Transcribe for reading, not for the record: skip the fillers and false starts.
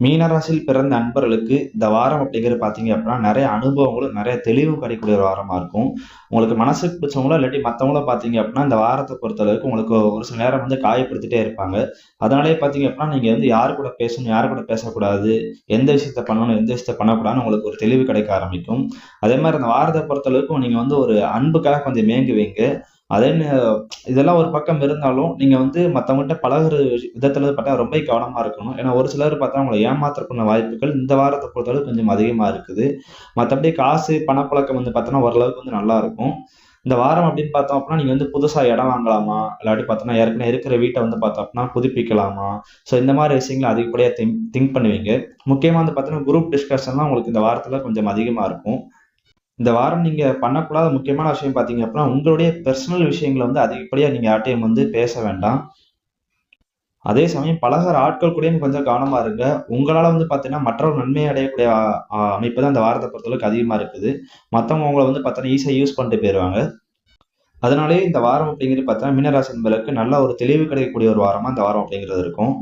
மீனராசியில் பிறந்த நண்பர்களுக்கு இந்த வாரம் அப்படிங்கிறது பார்த்தீங்க அப்படின்னா நிறைய அனுபவங்களும் நிறைய தெளிவும் கிடைக்கக்கூடிய ஒரு வாரமா இருக்கும். உங்களுக்கு மனசுக்கு பிடிச்சவங்களோ இல்லாட்டி மற்றவங்களோ பார்த்தீங்க அப்படின்னா இந்த வாரத்தை பொறுத்தளவுக்கு உங்களுக்கு ஒரு சில நேரம் வந்து காயப்படுத்திட்டே இருப்பாங்க. அதனாலேயே பார்த்தீங்க அப்படின்னா நீங்க வந்து யார் கூட பேசணும், யார் கூட பேசக்கூடாது, எந்த விஷயத்த பண்ணணும், எந்த விஷயத்த பண்ணக்கூடாதுன்னு உங்களுக்கு ஒரு தெளிவு கிடைக்க ஆரம்பிக்கும். அதே மாதிரி அந்த வாரத்தை பொறுத்தளவுக்கும் நீங்க வந்து ஒரு அன்புக்காக கொஞ்சம் மேங்குவீங்க. அதே இதெல்லாம் ஒரு பக்கம் இருந்தாலும், நீங்க வந்து மத்தவங்கட்ட பழகுற விதத்துல பார்த்தா ரொம்ப கவனமா இருக்கணும். ஏன்னா ஒரு சிலர் பார்த்தா உங்கள ஏமாத்துறதுக்கான வாய்ப்புகள் இந்த வாரத்த பொறுத்தளவு கொஞ்சம் அதிகமா இருக்குது. மத்தபடி காசு, பணப்புழக்கம் வந்து பார்த்தோன்னா ஓரளவுக்கு வந்து நல்லா இருக்கும். இந்த வாரம் அப்படின்னு பார்த்தோம் அப்படின்னா, நீங்க வந்து புதுசா இடம் வாங்கலாமா? இல்லாட்டி பார்த்தோன்னா ஏற்கனவே இருக்கிற வீட்ட வந்து பார்த்தோம் அப்படின்னா புதுப்பிக்கலாமா? ஸோ இந்த மாரி விஷயங்கள அதிகப்படியா திங்க் பண்ணுவீங்க. முக்கியமா வந்து பார்த்தீங்கன்னா, குரூப் டிஸ்கஷன்லாம் உங்களுக்கு இந்த வாரத்துல கொஞ்சம் அதிகமா இருக்கும். இந்த வாரம் நீங்க பண்ணக்கூடாத முக்கியமான விஷயம் பார்த்தீங்க அப்படின்னா, உங்களுடைய பெர்சனல் விஷயங்கள வந்து அதிகப்படியா நீங்க யார்ட்டயும் வந்து பேச வேண்டாம். அதே சமயம் பழகுற ஆட்கள் கூடயும் கொஞ்சம் கவனமா இருங்க. உங்களால வந்து பார்த்தீங்கன்னா, மற்றவர் நன்மை அடையக்கூடிய அ அ அமைப்பு தான் இந்த வாரத்த பொறுத்தளவுக்கு அதிகமா இருக்குது. மத்தவங்க உங்கள வந்து பார்த்தீங்கன்னா, ஈஸியா யூஸ் பண்ணிட்டு போயிருவாங்க. அதனாலேயே இந்த வாரம் அப்படிங்கிறது பார்த்தீங்கன்னா, மீனராசி என்பதற்கு நல்ல ஒரு தெளிவு கிடைக்கக்கூடிய ஒரு வாரமா இந்த வாரம் அப்படிங்கிறது இருக்கும்.